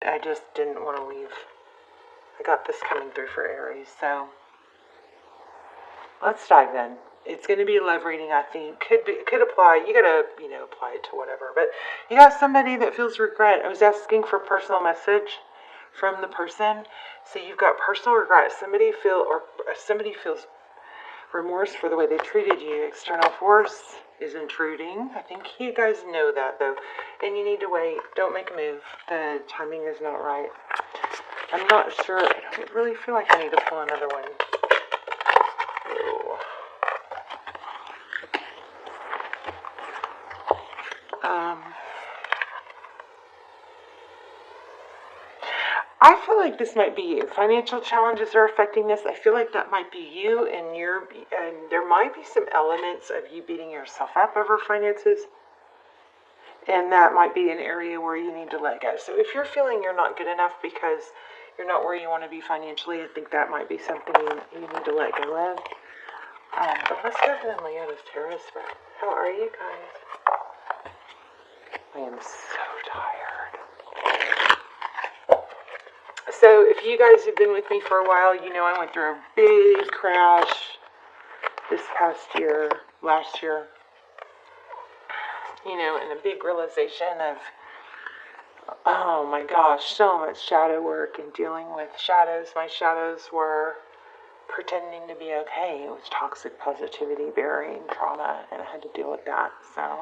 I just didn't want to leave. I got this coming through for Aries, so let's dive in. It's going to be a love reading, I think. Could apply. You gotta, apply it to whatever. But you got somebody that feels regret. I was asking for personal message from the person. So you've got personal regret. Somebody feels remorse for the way they treated you. External force is intruding. I think you guys know that though. And you need to wait. Don't make a move. The timing is not right. I'm not sure. I don't really feel like I need to pull another one. I feel like this might be you. Financial challenges are affecting this. I feel like that might be you, and there might be some elements of you beating yourself up over finances, and that might be an area where you need to let go. So if you're feeling you're not good enough because you're not where you want to be financially, I think that might be something you need to let go of. But let's go ahead and lay out this tarot spread. How are you guys? I am so tired. So if you guys have been with me for a while, you know I went through a big crash this past year, last year. And a big realization of, oh my gosh, so much shadow work and dealing with shadows. My shadows were pretending to be okay. It was toxic positivity, burying trauma, and I had to deal with that. So,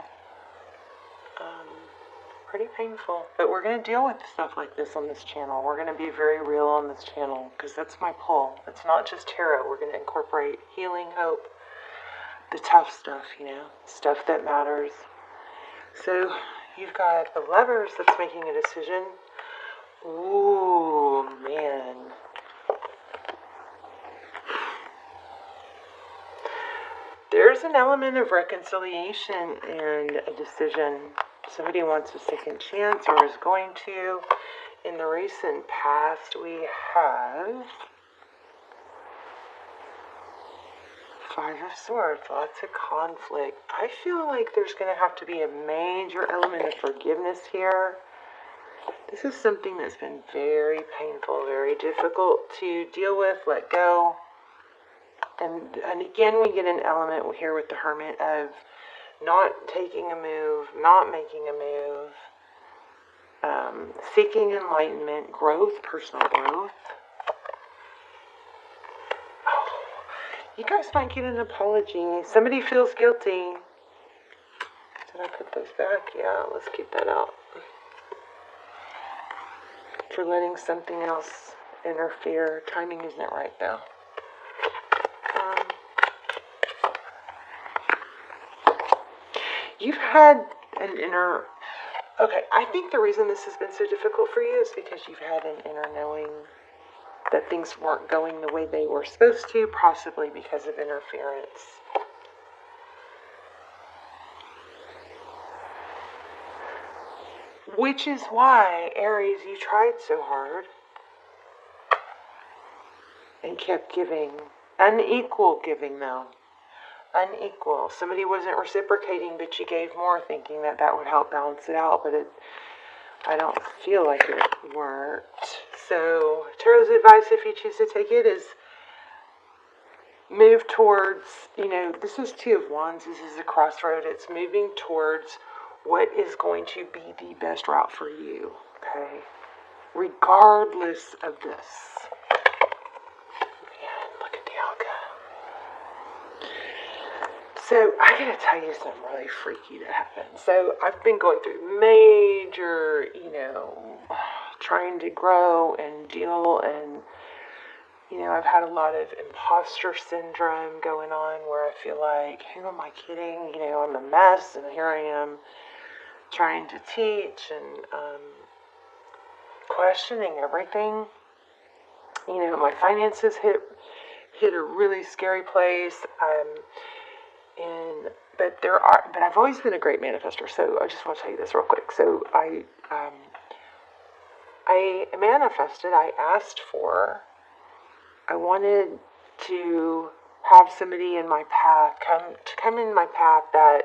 pretty painful. But we're going to deal with stuff like this on this channel. We're going to be very real on this channel because that's my pull. It's not just tarot. We're going to incorporate healing, hope, the tough stuff, stuff that matters. So you've got the Lovers that's making a decision. Ooh, man. There's an element of reconciliation and a decision. Somebody wants a second chance or is going to. In the recent past, we have Five of Swords, lots of conflict. I feel like there's going to have to be a major element of forgiveness here. This is something that's been very painful, very difficult to deal with, let go. And again, we get an element here with the Hermit of not taking a move, not making a move, seeking enlightenment, growth, personal growth. You guys might get an apology. Somebody feels guilty. Did I put those back? Yeah, let's keep that out. For letting something else interfere. Timing isn't right though. You've had an inner... Okay, I think the reason this has been so difficult for you is because you've had an inner knowing that things weren't going the way they were supposed to, possibly because of interference. Which is why, Aries, you tried so hard and kept giving. Unequal giving, though. Unequal. Somebody wasn't reciprocating, but you gave more, thinking that that would help balance it out, but I don't feel like it worked. So, Tarot's advice, if you choose to take it, is move towards, this is Two of Wands, this is a crossroad. It's moving towards what is going to be the best route for you, okay? Regardless of this. So, I gotta tell you something really freaky that happened. So, I've been going through major, trying to grow and deal, and, I've had a lot of imposter syndrome going on where I feel like, who am I kidding? I'm a mess, and here I am trying to teach and questioning everything. My finances hit a really scary place. But I've always been a great manifester, so I just want to tell you this real quick. So I manifested, I asked for, I wanted to have somebody in my path, come in my path that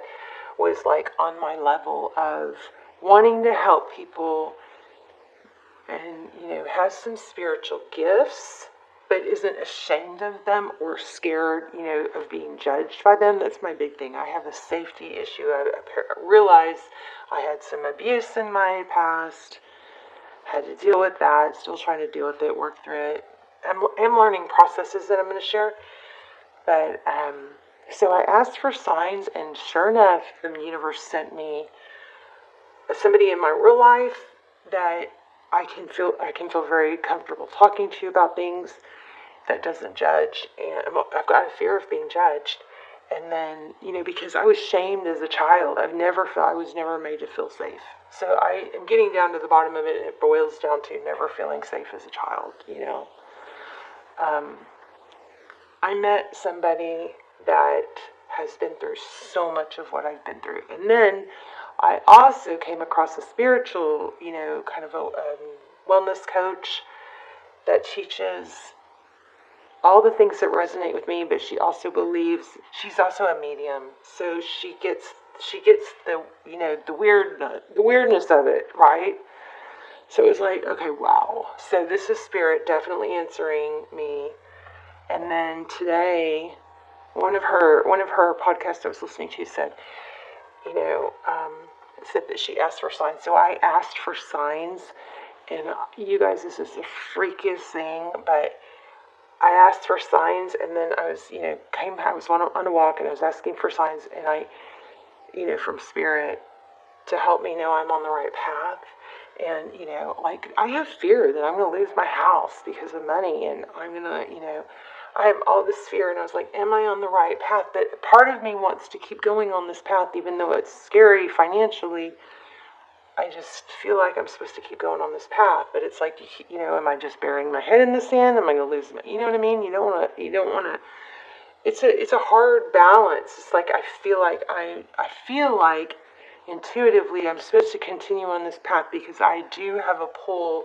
was like on my level of wanting to help people and, has some spiritual gifts, but isn't ashamed of them or scared, of being judged by them. That's my big thing. I have a safety issue. I realized I had some abuse in my past, had to deal with that, still trying to deal with it, work through it. I'm learning processes that I'm going to share. But, so I asked for signs, and sure enough, the universe sent me somebody in my real life that I can feel very comfortable talking to about things, that doesn't judge. And I've got a fear of being judged. And then, because I was shamed as a child, I was never made to feel safe. So I am getting down to the bottom of it, and it boils down to never feeling safe as a child, I met somebody that has been through so much of what I've been through. And then I also came across a spiritual, kind of a wellness coach that teaches all the things that resonate with me, but she also believes, she's also a medium. So she gets the, the weirdness of it, right? So it was like, okay, wow. So this is spirit definitely answering me. And then today, one of her podcasts I was listening to said, said that she asked for signs. So I asked for signs, and you guys, this is the freakiest thing, but I asked for signs, and then I was, I was on a walk, and I was asking for signs, and I, from spirit to help me know I'm on the right path. And, I have fear that I'm going to lose my house because of money, and I'm going to, I have all this fear, and I was like, am I on the right path? But part of me wants to keep going on this path, even though it's scary financially. I just feel like I'm supposed to keep going on this path, but it's like, am I just burying my head in the sand? Am I going to lose my, you know what I mean? You don't want to, it's a hard balance. It's like, I feel like intuitively I'm supposed to continue on this path because I do have a pull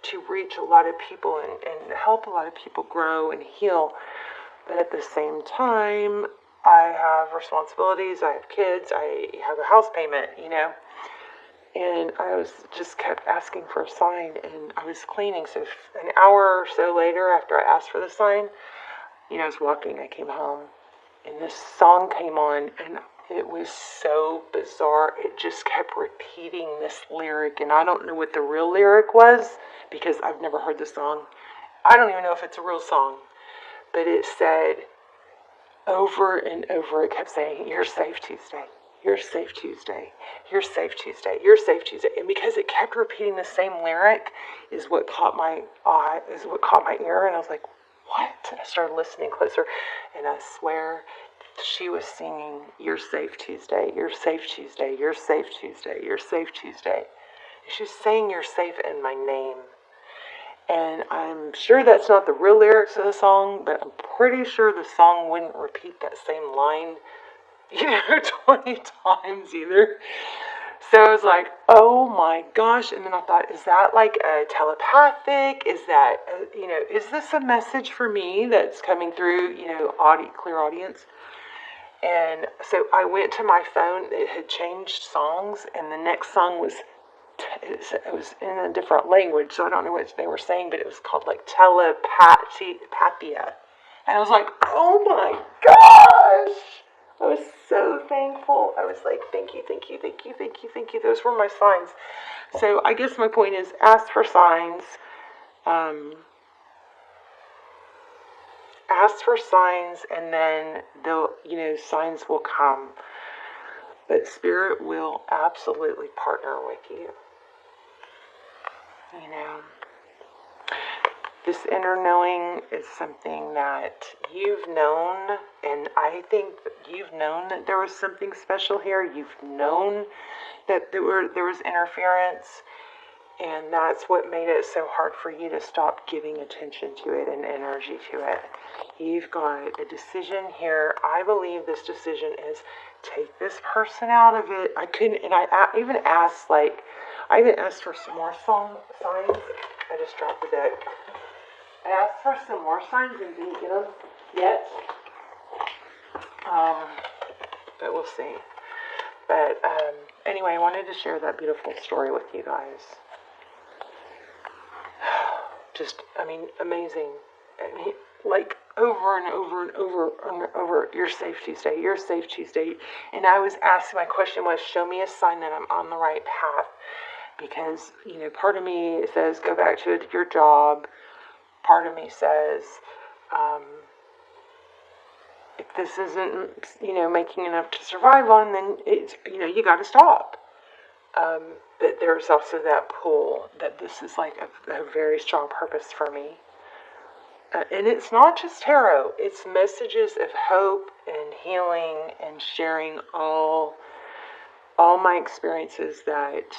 to reach a lot of people and help a lot of people grow and heal. But at the same time, I have responsibilities, I have kids, I have a house payment, And I was just kept asking for a sign, and I was cleaning. So an hour or so later, after I asked for the sign, I was walking, I came home, and this song came on, and it was so bizarre. It just kept repeating this lyric, and I don't know what the real lyric was because I've never heard the song. I don't even know if it's a real song, but it said over and over, it kept saying, "You're safe Tuesday. You're safe Tuesday. You're safe Tuesday. You're safe Tuesday." And because it kept repeating the same lyric is what caught my eye, is what caught my ear, and I was like, what? And I started listening closer, and I swear she was singing, "You're safe Tuesday, you're safe Tuesday, you're safe Tuesday, you're safe Tuesday." And she was saying "you're safe" in my name. And I'm sure that's not the real lyrics of the song, but I'm pretty sure the song wouldn't repeat that same line, 20 times either. So I was like, oh my gosh. And then I thought, is that like a telepathic? Is that, is this a message for me that's coming through, clear audience? And so I went to my phone. It had changed songs, and the next song was, it was in a different language, so I don't know what they were saying, but it was called like telepathia. And I was like, oh my gosh! I was so thankful. I was like, thank you, thank you, thank you, thank you, thank you. Those were my signs. So I guess my point is, ask for signs. Ask for signs, and then they'll, signs will come. But Spirit will absolutely partner with you. This inner knowing is something that you've known, and I think that you've known that there was something special here. You've known that there was interference, and that's what made it so hard for you to stop giving attention to it and energy to it. You've got a decision here. I believe this decision is take this person out of it. I couldn't, and I even asked for some more signs. I just dropped the deck. I asked for some more signs and didn't get them yet. But we'll see. But anyway, I wanted to share that beautiful story with you guys. just, I mean, amazing. And he, like, over and over and over and over, you're safe, Tuesday, you're safe, Tuesday. And I was asked, my question was, show me a sign that I'm on the right path. Because, you know, part of me says, go back to your job. Part of me says, if this isn't, you know, making enough to survive on, then it's, you know, you got to stop. But there's also that pull that this is like a very strong purpose for me. And it's not just tarot, it's messages of hope and healing and sharing all my experiences that,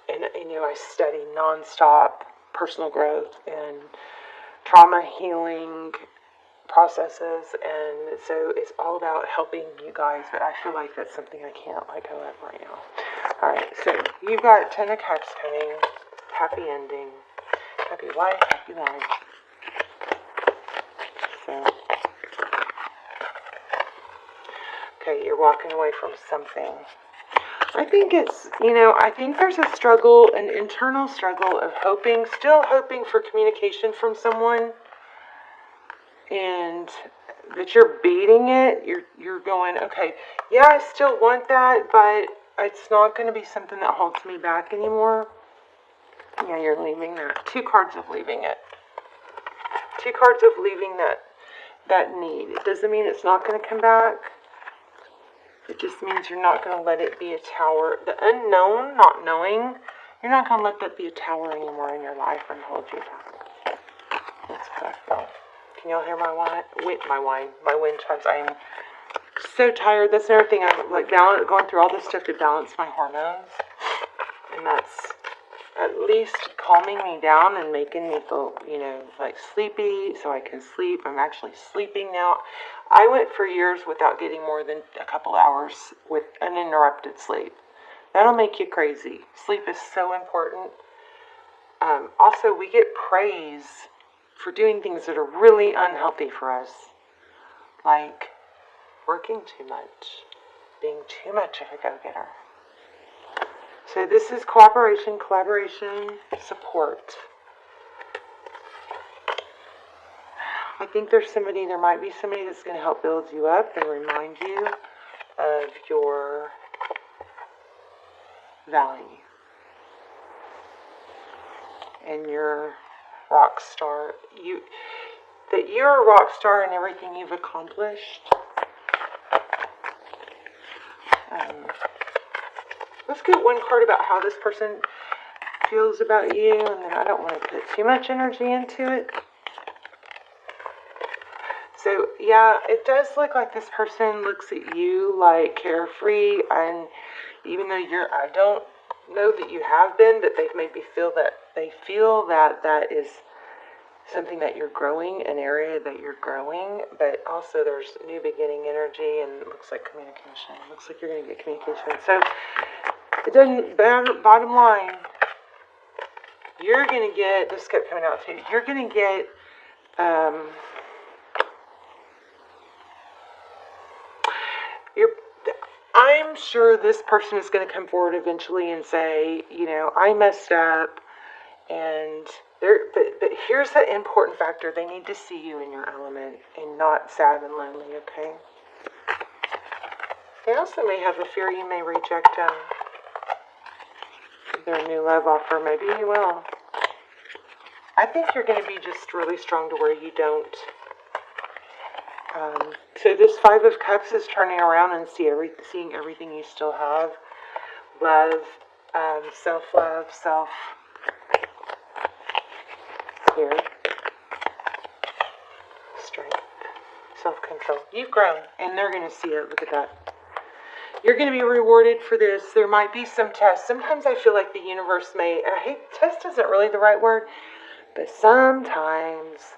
and you know, I study nonstop personal growth and trauma healing processes, and so it's all about helping you guys, but I feel like that's something I can't let go of right now. Alright, so you've got 10 of Cups coming, happy ending, happy life, happy life. So, okay, you're walking away from something. I think it's, you know, I think there's a struggle, an internal struggle of hoping, still hoping for communication from someone, and that you're beating it. You're going, okay, yeah, I still want that, but it's not going to be something that holds me back anymore. Yeah, you're leaving that. 2 cards of leaving it. 2 cards of leaving that need. It doesn't mean it's not going to come back. It just means you're not going to let it be a tower. The unknown, not knowing, you're not going to let that be a tower anymore in your life and hold you back. That's what I felt. Can y'all hear my wind chimes? I am so tired. That's another thing. I'm like going through all this stuff to balance my hormones. And that's at least calming me down and making me feel, you know, like sleepy so I can sleep. I'm actually sleeping now. I went for years without getting more than a couple hours with uninterrupted sleep. That'll make you crazy. Sleep is so important. Also, we get praise for doing things that are really unhealthy for us. Like working too much, being too much of a go-getter. So this is collaboration, support. I think there might be somebody that's going to help build you up and remind you of your value and your rock star. That you're a rock star in everything you've accomplished. Let's get one card about how this person feels about you, and then I don't want to put too much energy into it. So, yeah, it does look like this person looks at you like carefree, and even though I don't know that you have been, but they maybe feel that that is something that you're growing, an area that you're growing, but also there's new beginning energy, and it looks like communication. It looks like you're going to get communication. So, it doesn't, bottom line, you're going to get, this kept coming out too, you're going to get, I'm sure this person is going to come forward eventually and say, you know, I messed up, and but here's the important factor. They need to see you in your element and not sad and lonely, okay? They also may have a fear you may reject their new love offer. Maybe you will. I think you're going to be just really strong to where you don't. So this 5 of Cups is turning around and seeing everything you still have. Love, self-love, here, strength, self-control. You've grown, and they're going to see it. Look at that. You're going to be rewarded for this. There might be some tests. Sometimes I feel like the universe may, and I hate, test isn't really the right word, but sometimes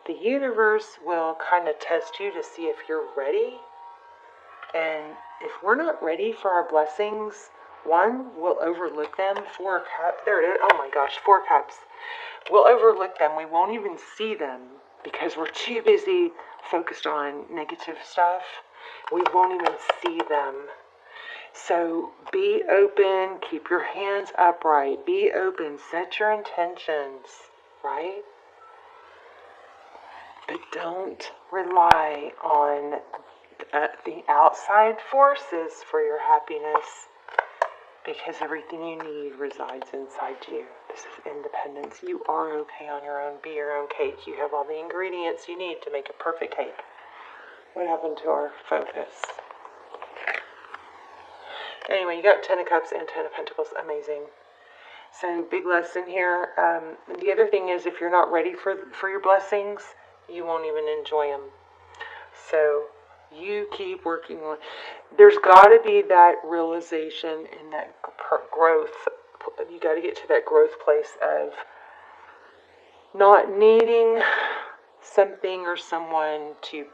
the universe will kind of test you to see if you're ready. And if we're not ready for our blessings, 1, we'll overlook them. 4 cups. There it is. Oh my gosh, 4 cups. We'll overlook them. We won't even see them because we're too busy focused on negative stuff. We won't even see them. So be open, keep your hands upright, be open, set your intentions, right? But don't rely on the outside forces for your happiness, because everything you need resides inside you. This is independence. You are okay on your own. Be your own cake. You have all the ingredients you need to make a perfect cake. What happened to our focus? Anyway, you got 10 of Cups and 10 of Pentacles. Amazing. So, big lesson here. The other thing is, if you're not ready for your blessings, you won't even enjoy them. So, you keep working on. There's got to be that realization and that growth. You got to get to that growth place of not needing something or someone to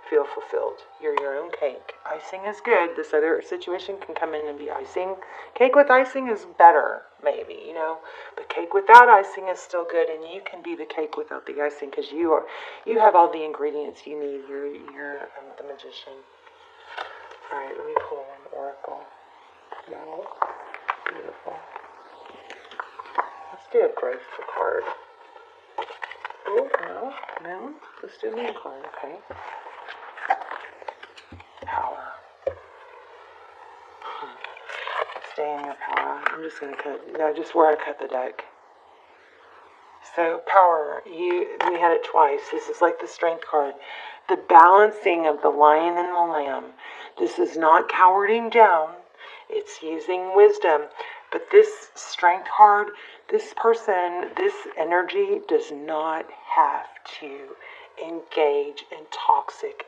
feel fulfilled. You're your own cake. Icing is good. This other situation can come in and be icing. Cake with icing is better, maybe, but cake without icing is still good, and you can be the cake without the icing, because you have all the ingredients you need. You're the magician. All right, let me pull an oracle. No, beautiful. Let's do a growth card. Oh, no. Let's do a moon card, okay. Power. Stay in your power. I'm just going to cut, just where I cut the deck. So, power. We had it twice. This is like the strength card. The balancing of the lion and the lamb. This is not cowarding down. It's using wisdom. But this strength card, this person, this energy does not have to engage in toxic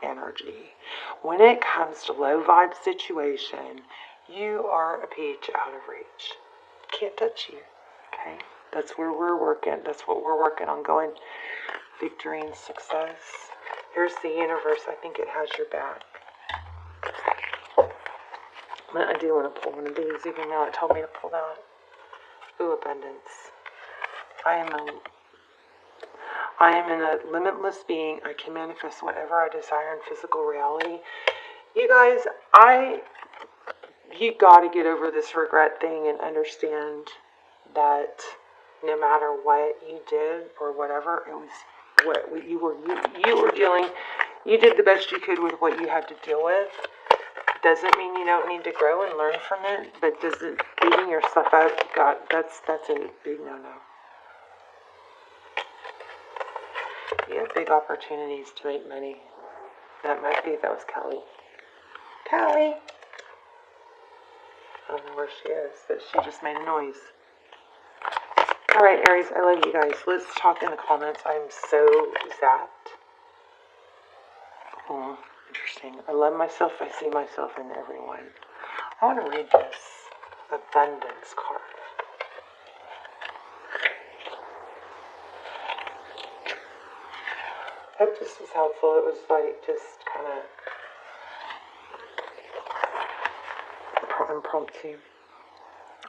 energy. When it comes to low vibe situation, you are a peach out of reach. Can't touch you. Okay? That's where we're working. That's what we're working on, going victory and success. Here's the universe. I think it has your back. I do want to pull one of these, even though it told me to pull that. Ooh, abundance. I am in a limitless being. I can manifest whatever I desire in physical reality. You guys, you got to get over this regret thing and understand that no matter what you did or whatever, it was what you were dealing. You did the best you could with what you had to deal with. Doesn't mean you don't need to grow and learn from it, but beating yourself up, God, that's a big no-no. You have big opportunities to make money. That was Kelly. Kelly! I don't know where she is, but she just made a noise. Alright, Aries, I love you guys. Let's talk in the comments. I'm so zapped. Interesting. I love myself. I see myself in everyone. I want to read this abundance card. I hope this was helpful. It was like just kind of impromptu.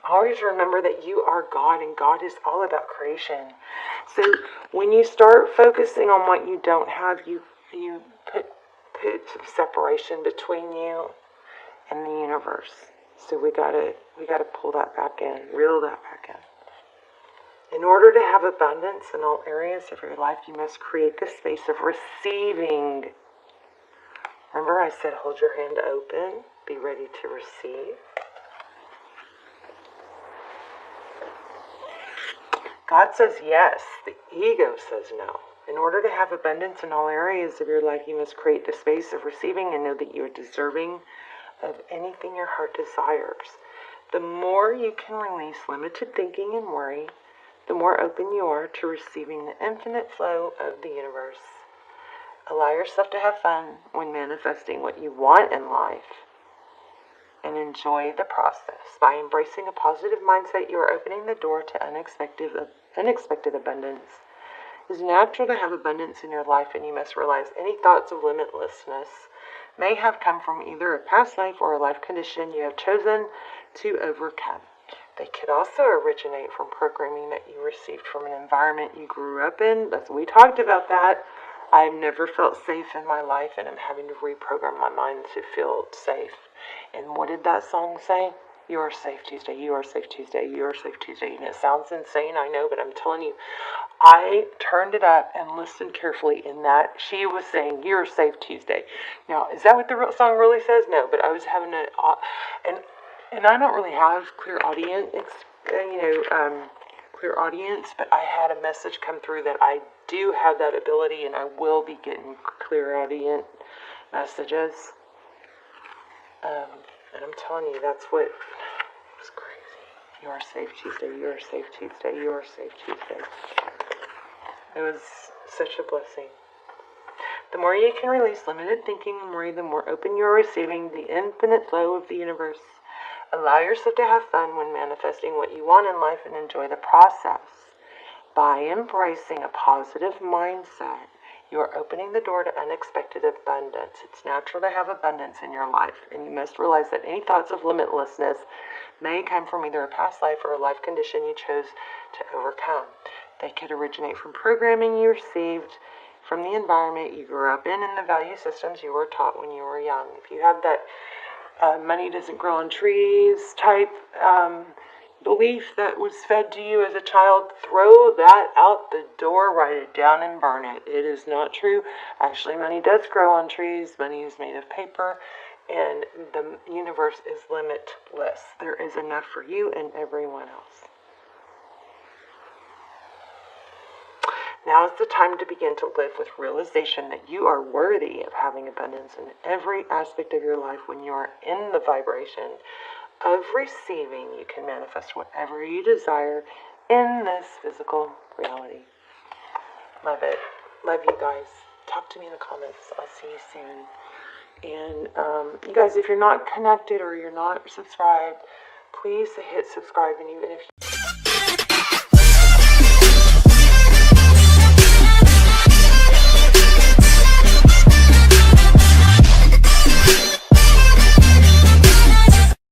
Always remember that you are God, and God is all about creation. So when you start focusing on what you don't have, you put some separation between you and the universe. So we gotta pull that back in, reel that back in. In order to have abundance in all areas of your life, you must create the space of receiving. Remember I said hold your hand open, be ready to receive. God says yes, the ego says no. In order to have abundance in all areas of your life, you must create the space of receiving and know that you are deserving of anything your heart desires. The more you can release limited thinking and worry, the more open you are to receiving the infinite flow of the universe. Allow yourself to have fun when manifesting what you want in life, and enjoy the process. By embracing a positive mindset, you are opening the door to unexpected abundance. It is natural to have abundance in your life, and you must realize any thoughts of limitlessness may have come from either a past life or a life condition you have chosen to overcome. They could also originate from programming that you received from an environment you grew up in. We talked about that. I've never felt safe in my life, and I'm having to reprogram my mind to feel safe. And what did that song say? You are safe Tuesday, you are safe Tuesday, you are safe Tuesday. And it sounds insane, I know, but I'm telling you, I turned it up and listened carefully in that she was saying, you're safe Tuesday. Now, is that what the song really says? No, but I was having and I don't really have clear audience, clear audience, but I had a message come through that I do have that ability, and I will be getting clear audience messages. And I'm telling you, that's what was crazy. You are safe Tuesday, you are safe Tuesday, you are safe Tuesday. It was such a blessing. The more you can release limited thinking, the more open you are receiving the infinite flow of the universe. Allow yourself to have fun when manifesting what you want in life and enjoy the process. By embracing a positive mindset, you are opening the door to unexpected abundance. It's natural to have abundance in your life, and you must realize that any thoughts of limitlessness may come from either a past life or a life condition you chose to overcome. They could originate from programming you received from the environment you grew up in and the value systems you were taught when you were young. If you have that money doesn't grow on trees type belief that was fed to you as a child, throw that out the door, write it down and burn it. It is not true. Actually, money does grow on trees. Money is made of paper, and the universe is limitless. There is enough for you and everyone else. Now is the time to begin to live with realization that you are worthy of having abundance in every aspect of your life. When you are in the vibration of receiving, you can manifest whatever you desire in this physical reality. Love it. Love you guys. Talk to me in the comments. I'll see you soon. And you guys, if you're not connected or you're not subscribed, please hit subscribe. And even if